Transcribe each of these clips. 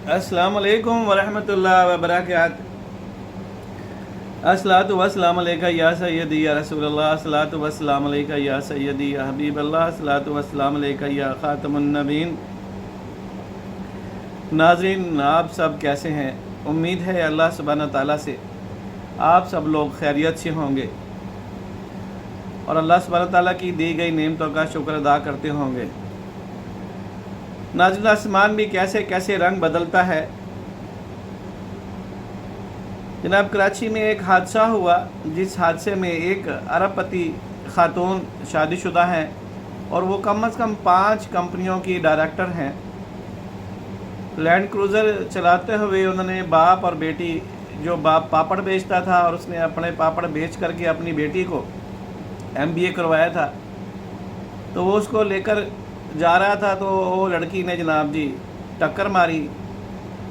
अस्सलाम वालेकुम वरहमतुल्लाहि वबरकातुहू। अस्सलातु वस्सलामु अलैका या सय्यदी या रसूलल्लाह, अस्सलातु वस्सलामु अलैका या सय्यदी या हबीबल्लाह, अस्सलातु वस्सलामु अलैका या खातमुन नबीन। नाज़रीन, आप सब कैसे हैं? उम्मीद है अल्लाह सुब्हानहू व तआला से आप सब लोग खैरियत से होंगे और अल्लाह सुब्हानहू व तआला की दी गई नेमतों का शुक्र अदा करते होंगे। नाज़रीन, आसमान भी कैसे कैसे रंग बदलता है। जनाब, कराची में एक हादसा हुआ, जिस हादसे में एक अरबपति ख़ातून शादीशुदा हैं और वो कम अज़ कम 5 कंपनियों की डायरेक्टर हैं। लैंड क्रूज़र चलाते हुए उन्होंने बाप और बेटी, जो बाप पापड़ बेचता था और उसने अपने पापड़ बेच करके अपनी बेटी को MBA करवाया था, तो वो उसको लेकर जा रहा था तो वो लड़की ने जनाब जी टक्कर मारी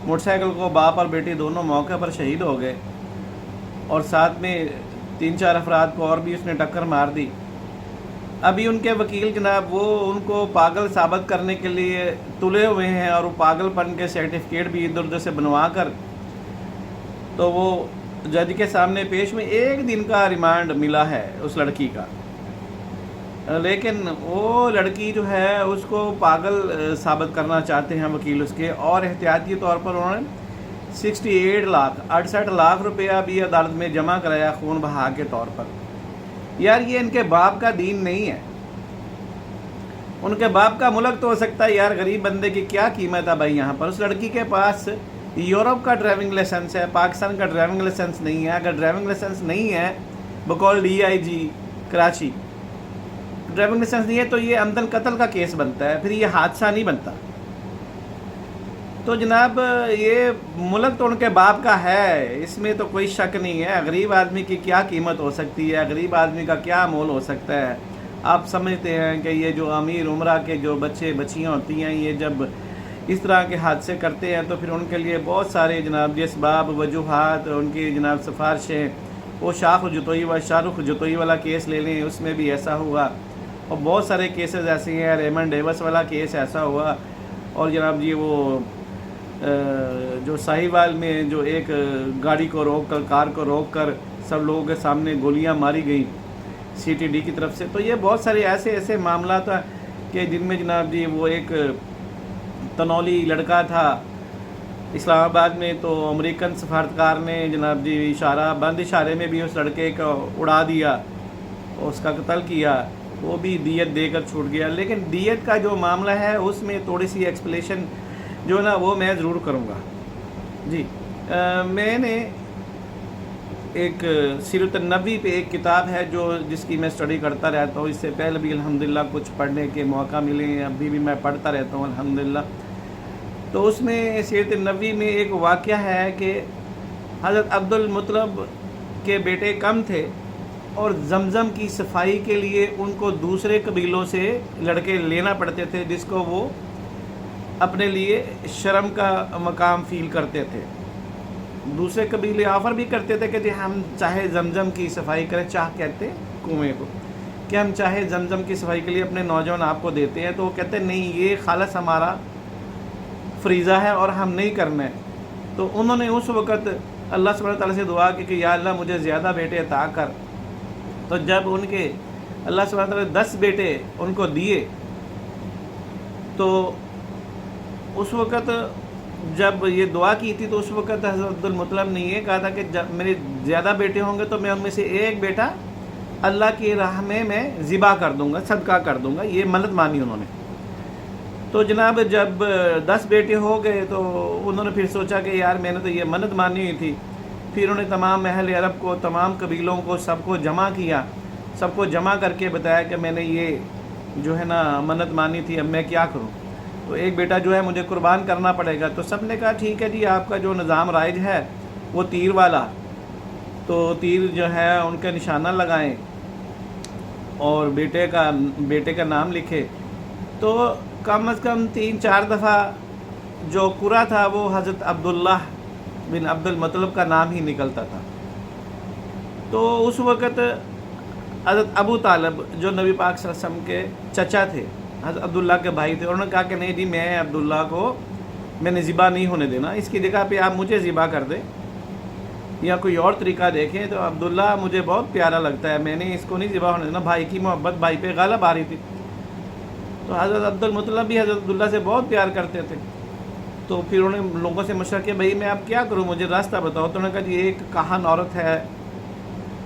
मोटरसाइकिल को। बाप और बेटी दोनों मौके पर शहीद हो गए और साथ में 3-4 अफराद को और भी उसने टक्कर मार दी। अभी उनके वकील जनाब वो उनको पागल साबित करने के लिए तुले हुए हैं और वो पागलपन के सर्टिफिकेट भी इधर उधर से बनवा कर तो वो जज के सामने पेश में 1 दिन का रिमांड मिला है उस लड़की का। लेकिन वो लड़की जो है उसको पागल साबित करना चाहते हैं वकील उसके, और एहतियाती तौर पर उन्होंने 68 लाख रुपया भी अदालत में जमा कराया खून बहा के तौर पर। यार, ये इनके बाप का दीन नहीं है। उनके बाप का मुल्क तो हो सकता है यार, गरीब बंदे की क्या कीमत है भाई। यहाँ पर उस लड़की के पास यूरोप का ड्राइविंग लाइसेंस है, पाकिस्तान का ड्राइविंग लाइसेंस नहीं है। अगर ड्राइविंग लाइसेंस नहीं है बकौल DIG कराची, ड्राइविंग लाइसेंस नहीं है तो ये आमदन कत्ल का केस बनता है, फिर ये हादसा नहीं बनता। तो जनाब, ये मुल्क तो उनके बाप का है, इसमें तो कोई शक नहीं है। गरीब आदमी की क्या कीमत हो सकती है, गरीब आदमी का क्या मोल हो सकता है। आप समझते हैं कि ये जो अमीर उमरा के जो बच्चे बच्चियाँ होती हैं, ये जब इस तरह के हादसे करते हैं तो फिर उनके लिए बहुत सारे जनाब जी इसबाब वजूहात, उनकी जनाब सिफारिशें। वो शाहरुख जुतोई वाला केस ले लें, उसमें भी ऐसा हुआ और बहुत सारे केसेस ऐसे हैं। रेमंड डेविस वाला केस ऐसा हुआ, और जनाब जी वो जो साहिवाल में जो एक गाड़ी को रोक कर, कार को रोक कर सब लोगों के सामने गोलियां मारी गई CTD की तरफ से। तो ये बहुत सारे ऐसे मामला था कि जिनमें जनाब जी वो एक तनौली लड़का था इस्लामाबाद में, तो अमेरिकन सफारतकार ने जनाब जी बंद इशारे में भी उस लड़के को उड़ा दिया और उसका कत्ल किया। वो भी दियत देकर छूट गया। लेकिन दियत का जो मामला है उसमें थोड़ी सी एक्सप्लेनेशन जो ना वो मैं ज़रूर करूँगा जी। मैंने एक सीरत नबी पे एक किताब है जिसकी मैं स्टडी करता रहता हूँ। इससे पहले भी अल्हम्दुलिल्लाह कुछ पढ़ने के मौका मिले हैं, अभी भी मैं पढ़ता रहता हूँ अल्हम्दुलिल्लाह। तो उसमें सीरत नबी में एक वाक़या है कि हज़रत अब्दुल मुत्तलब के बेटे कम थे और जमज़म की सफाई के लिए उनको दूसरे कबीलों से लड़के लेना पड़ते थे, जिसको वो अपने लिए शर्म का मकाम फ़ील करते थे। दूसरे कबीले ऑफ़र भी करते थे कि जी हम चाहे जमज़म की सफाई करें, चाह कहते कुएँ को, कि हम चाहे जमज़म की सफाई के लिए अपने नौजवान आपको देते हैं। तो वो कहते नहीं, ये खालस हमारा फ़रीज़ा है और हम नहीं करना है। तो उन्होंने उस वक़्त अल्लाह सुब्हानहू व तआला से दुआ की कि या अल्लाह मुझे ज़्यादा बेटे अता कर। तो जब उनके अल्लाह सुब्हानहू व तआला 10 बेटे उनको दिए, तो उस वक़्त जब ये दुआ की थी तो उस वक़्त हज़रत अब्दुल मुत्तलब ने ये कहा था कि जब मेरे ज़्यादा बेटे होंगे तो मैं उनमें से एक बेटा अल्लाह की राह में मैं ज़िबा कर दूँगा, सदका कर दूँगा। ये मन्नत मानी उन्होंने। तो जनाब जब 10 बेटे हो गए तो उन्होंने फिर सोचा कि यार मैंने तो ये मन्नत मानी हुई थी। फिर उन्हें तमाम अहले अरब को, तमाम कबीलों को, सबको जमा किया। सबको जमा करके बताया कि मैंने ये जो है ना मन्नत मानी थी, अब मैं क्या करूं। तो एक बेटा जो है मुझे कुर्बान करना पड़ेगा। तो सब ने कहा ठीक है जी, आपका जो निज़ाम राइज है वो तीर वाला, तो तीर जो है उनका निशाना लगाएं और बेटे का नाम लिखे। तो कम अज़ कम 3-4 दफ़ा जो कुरा था वो हज़रत अब्दुल्लाह बिन अब्दुल मुत्तलब का नाम ही निकलता था। तो उस वक़्त हज़रत अबू तालिब जो नबी पाक सल्लल्लाहु अलैहि वसल्लम के चचा थे, हज़रत अब्दुल्ला के भाई थे, उन्होंने कहा कि नहीं जी, मैं अब्दुल्ला को मैंने ज़िबा नहीं होने देना, इसकी जगह पे आप मुझे ज़िबा कर दें या कोई और तरीका देखें। तो अब्दुल्ला मुझे बहुत प्यारा लगता है, मैंने इसको नहीं ज़िबा होने देना। भाई की मोहब्बत भाई पे गालिब आ रही थी। तो हज़रत अब्दुल मुत्तलब भी हज़रत अब्दुल्ला से बहुत प्यार करते थे। तो फिर उन्होंने लोगों से मशवरा किया, भाई मैं अब क्या करूँ, मुझे रास्ता बताओ। तो उन्होंने कहा जी एक कहान औरत है,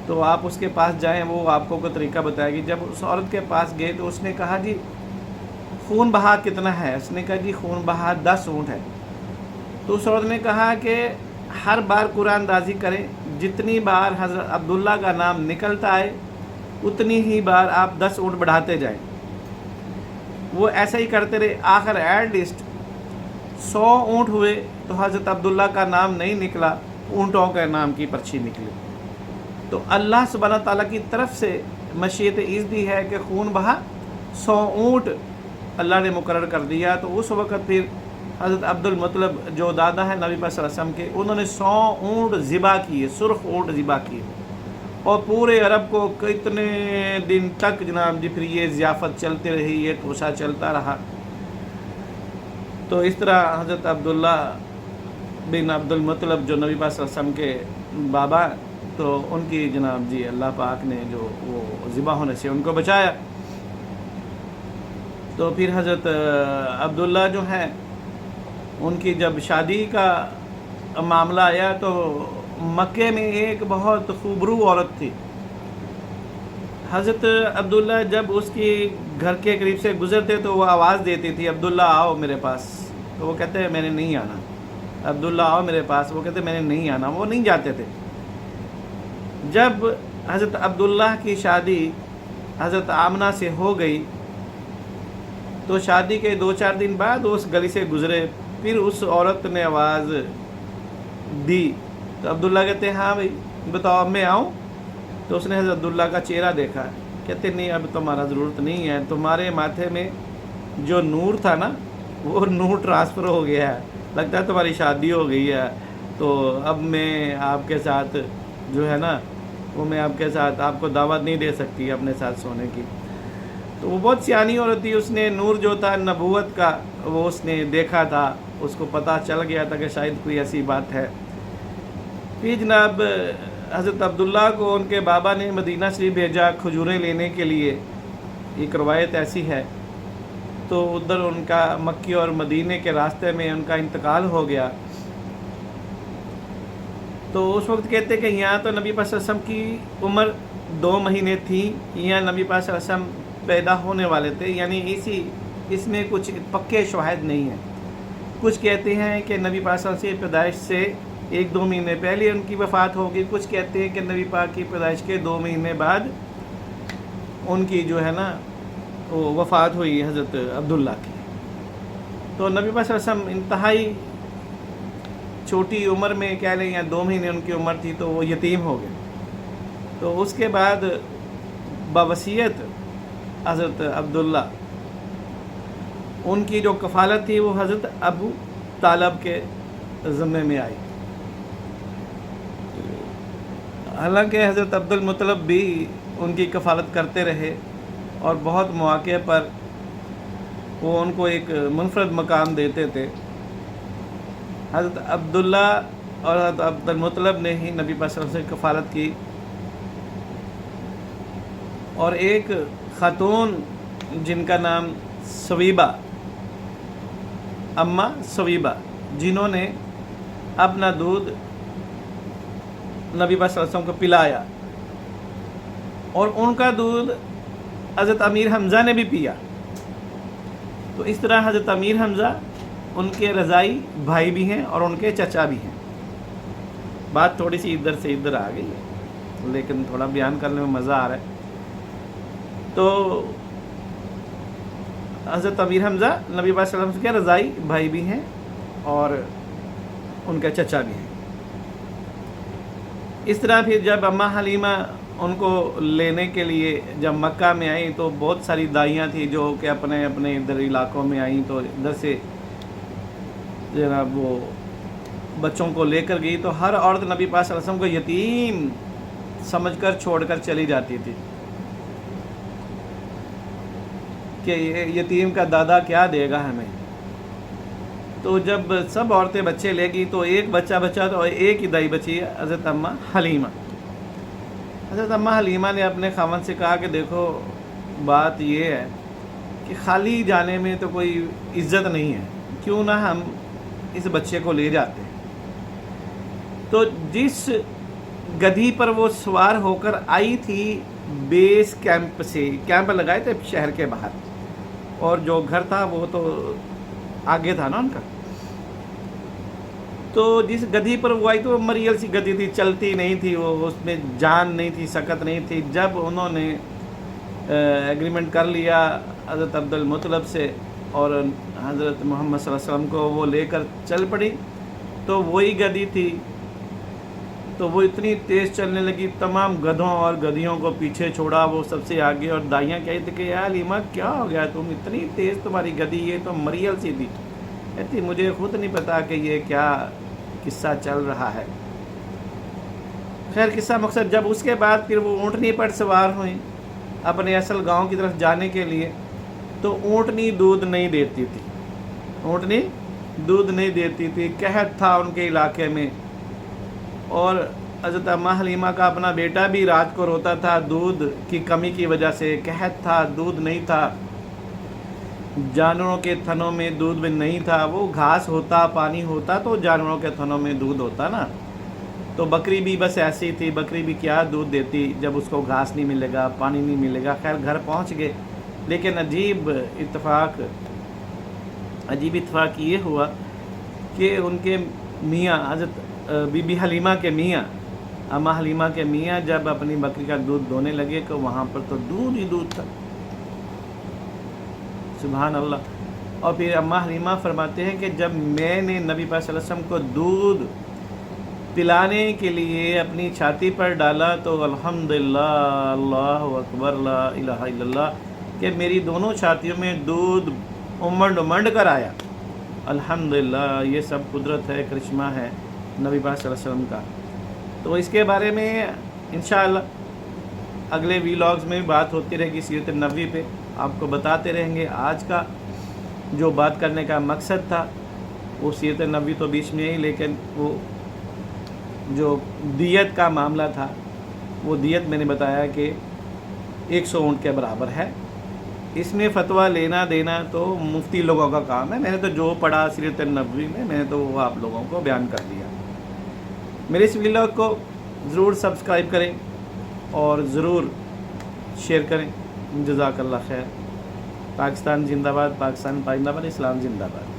तो आप उसके पास जाएं, वो आपको कोई तरीका बताएगी। जब उस औरत के पास गए तो उसने कहा जी खून बहा कितना है? उसने कहा जी खून बहा 10 ऊँट है। तो उस औरत ने कहा कि हर बार कुरानदाजी करें, जितनी बार हज़रत अब्दुल्ला का नाम निकलता है उतनी ही बार आप 10 ऊँट बढ़ाते जाएं। वो ऐसा ही करते रहे, आखिर एट लिस्ट 100 ऊँट हुए तो हज़रत अब्दुल्ला का नाम नहीं निकला, ऊँटों के नाम की पर्ची निकली। तो अल्लाह सुब्हानहू व तआला की तरफ से मशीयत इज़्दी है कि खून बहा 100 ऊँट अल्लाह ने मुकर्रर कर दिया। तो उस वक़्त फिर हज़रत अब्दुल मुत्तलब जो दादा है नबी पाक सल्लल्लाहु अलैहि वसल्लम के, उन्होंने 100 ऊँट ज़िबा किए, सुर्ख ऊँट ज़िबा किए। और पूरे अरब को कितने दिन तक जनाब जी फिर ये ज़ियाफ़त चलती रही, ये तोशा चलता रहा। तो इस तरह हज़रत अब्दुल्ला बिन अब्दुल मुत्तलब जो नबी पाक सल्लल्लाहु अलैहि वसल्लम के बाबा, तो उनकी जनाब जी अल्लाह पाक ने जो वो ज़िबा होने से उनको बचाया। तो फिर हज़रत अब्दुल्ला जो है उनकी जब शादी का मामला आया तो मक्के में एक बहुत खूबरू औरत थी। हज़रत अब्दुल्ला जब उसकी घर के करीब से गुज़रते तो वो आवाज़ देती थी, अब्दुल्ला आओ मेरे पास। तो वो कहते हैं मैंने नहीं आना। अब्दुल्ला आओ मेरे पास, वो कहते मैंने नहीं आना, वो नहीं जाते थे। जब हज़रत अब्दुल्ला की शादी हज़रत आमना से हो गई तो शादी के 2-4 दिन बाद उस गली से गुज़रे, फिर उस औरत ने आवाज़ दी। तो अब्दुल्ला कहते हैं हाँ भाई बताओ, अब मैं आऊँ? तो उसने हज़रत अब्दुल्ला का चेहरा देखा, कहते नहीं अब तुम्हारा ज़रूरत नहीं है, तुम्हारे माथे में जो नूर था ना वो नूर ट्रांसफ़र हो गया है, लगता है तुम्हारी शादी हो गई है। तो अब मैं आपके साथ जो है ना वो मैं आपके साथ आपको दावत नहीं दे सकती अपने साथ सोने की। तो वो बहुत सियानी औरत थी, उसने नूर जो था नबूवत का वो उसने देखा था, उसको पता चल गया था कि शायद कोई ऐसी बात है। फिर जनाब हज़रत अब्दुल्ला को उनके बाबा ने मदीना शरीफ भेजा खजूरें लेने के लिए, एक रवायत ऐसी है। तो उधर उनका मक्की और मदीने के रास्ते में उनका इंतकाल हो गया। तो उस वक्त कहते कि यहाँ तो नबी पाक सल्लल्लाहु अलैहि वसल्लम की उम्र 2 महीने थी, यहाँ नबी पाक सल्लल्लाहु अलैहि वसल्लम पैदा होने वाले थे, यानी इसमें कुछ पक्के शवाहिद नहीं हैं। कुछ कहते हैं कि नबी पाक सल्लल्लाहु अलैहि वसल्लम की पैदाइश से 1-2 महीने पहले उनकी वफ़ात होगी, कुछ कहते हैं कि नबी पाक की पैदाइश के 2 महीने बाद उनकी जो है ना वो वफ़ात हुई हज़रत अब्दुल्ला की। तो नबी पाक सल्लल्लाहु अलैहि वसल्लम इंतहाई छोटी उम्र में कह लें या 2 महीने उनकी उम्र थी तो वो यतीम हो गए। तो उसके बाद बवसीयत हज़रत अब्दुल्ला उनकी जो कफ़ालत थी वो हज़रत अबू तालब के ज़म्मे में आई। हालांकि हज़रत अब्दुल मुत्तलब भी उनकी कफ़ालत करते रहे और बहुत मौक़े पर वो उनको एक मुनफरद मकाम देते थे। हज़रत अब्दुल्ला और हज़रत अब्दुल मुत्तलब ने ही नबी पाक सल्लल्लाहु अलैहि वसल्लम से कफ़ालत की। और एक ख़ातून जिनका नाम सवीबा, अम्मा सवीबा, जिन्होंने अपना दूध नबी पाक सल्लल्लाहु अलैहि वसल्लम को पिलाया और उनका दूध हज़रत अमीर हमज़ा ने भी पिया। तो इस तरह हज़रत अमीर हमज़ा उनके रज़ाई भाई भी हैं और उनके चचा भी हैं। बात थोड़ी सी इधर से इधर आ गई है लेकिन थोड़ा बयान करने में मज़ा आ रहा है। तो हज़रत अमीर हमज़ा नबी पाक सल्लल्लाहु अलैहि वसल्लम के रज़ाई भाई भी हैं और उनके चचा भी हैं। इस तरह फिर जब अम्मा हलीमा उनको लेने के लिए जब मक्का में आई तो बहुत सारी दाइयाँ थी जो कि अपने अपने इधर इलाक़ों में आई। तो इधर से जनाब वो बच्चों को लेकर गई तो हर औरत नबी पाक सल्लल्लाहु अलैहि वसल्लम को यतीम समझकर छोड़कर चली जाती थी कि ये यतीम का दादा क्या देगा हमें। تو جب سب عورتیں بچے لے گی تو ایک بچہ بچا تو ایک ہی دائی بچی ہے، حضرت اماں حلیمہ۔ حضرت اماں حلیمہ نے اپنے خاوند سے کہا کہ دیکھو بات یہ ہے کہ خالی جانے میں تو کوئی عزت نہیں ہے، کیوں نہ ہم اس بچے کو لے جاتے ہیں۔ تو جس گدھی پر وہ سوار ہو کر آئی تھی بیس کیمپ سے، کیمپ لگائے تھے شہر کے باہر، اور جو گھر تھا وہ تو آگے تھا نا ان کا، تو جس گدھی پر وہ آئی تو وہ مریل سی گدھی تھی، چلتی نہیں تھی، وہ اس میں جان نہیں تھی، سکت نہیں تھی۔ جب انہوں نے ایگریمنٹ کر لیا حضرت عبد المطلب سے اور حضرت محمد صلی اللہ علیہ وسلم کو وہ لے کر چل پڑی، تو وہی گدھی تھی، تو وہ اتنی تیز چلنے لگی، تمام گدھوں اور گدھیوں کو پیچھے چھوڑا، وہ سب سے آگے، اور دائیاں کہتی تھی کہ یا حلیمہ کیا ہو گیا تم اتنی تیز، تمہاری گدھی یہ تو مریل سی تھی۔ کہتی مجھے خود نہیں پتا کہ یہ کیا قصہ چل رہا ہے۔ خیر قصہ مقصد، جب اس کے بعد پھر وہ اونٹنی پر سوار ہوئیں اپنے اصل گاؤں کی طرف جانے کے لیے، تو اونٹنی دودھ نہیں دیتی تھی، اونٹنی دودھ نہیں دیتی تھی، قحط تھا ان کے علاقے میں، اور حضرت اماں حلیمہ کا اپنا بیٹا بھی رات کو روتا تھا دودھ کی کمی کی وجہ سے، قحط تھا، دودھ نہیں تھا، جانوروں کے تھنوں میں دودھ بھی نہیں تھا، وہ گھاس ہوتا، پانی ہوتا تو جانوروں کے تھنوں میں دودھ ہوتا نا، تو بکری بھی بس ایسی تھی، بکری بھی کیا دودھ دیتی جب اس کو گھاس نہیں ملے گا، پانی نہیں ملے گا۔ خیر گھر پہنچ گئے، لیکن عجیب اتفاق یہ ہوا کہ ان کے میاں حضرت بی بی حلیمہ کے میاں، اماں حلیمہ کے میاں جب اپنی بکری کا دودھ دونے لگے تو وہاں پر تو دودھ ہی دودھ تھا، سبحان اللہ۔ اور پھر اماں حلیمہ فرماتے ہیں کہ جب میں نے نبی پاک صلی اللہ علیہ وسلم کو دودھ پلانے کے لیے اپنی چھاتی پر ڈالا تو الحمدللہ، اللہ اکبر، لا الہ الا اللہ، کہ میری دونوں چھاتیوں میں دودھ امنڈ امنڈ کر آیا۔ الحمدللہ، یہ سب قدرت ہے، کرشمہ ہے نبی پاک صلی اللہ علیہ وسلم کا۔ تو اس کے بارے میں انشاءاللہ اگلے ویلاگز میں بھی بات ہوتی رہے گی، سیرت نبوی پہ آپ کو بتاتے رہیں گے۔ آج کا جو بات کرنے کا مقصد تھا وہ سیرت نبوی تو بیچ میں ہی، لیکن وہ جو دیت کا معاملہ تھا، وہ دیت میں نے بتایا کہ 100 اونٹ کے برابر ہے۔ اس میں فتویٰ لینا دینا تو مفتی لوگوں کا کام ہے، میں نے تو جو پڑھا سیرت نبوی میں نے تو وہ آپ لوگوں کو بیان کر دیا۔ میرے اس ویلاگ کو ضرور سبسکرائب کریں اور ضرور شیئر کریں۔ جزاک اللہ خیر۔ پاکستان زندہ باد، پاکستان پائندہ باد، اسلام زندہ باد۔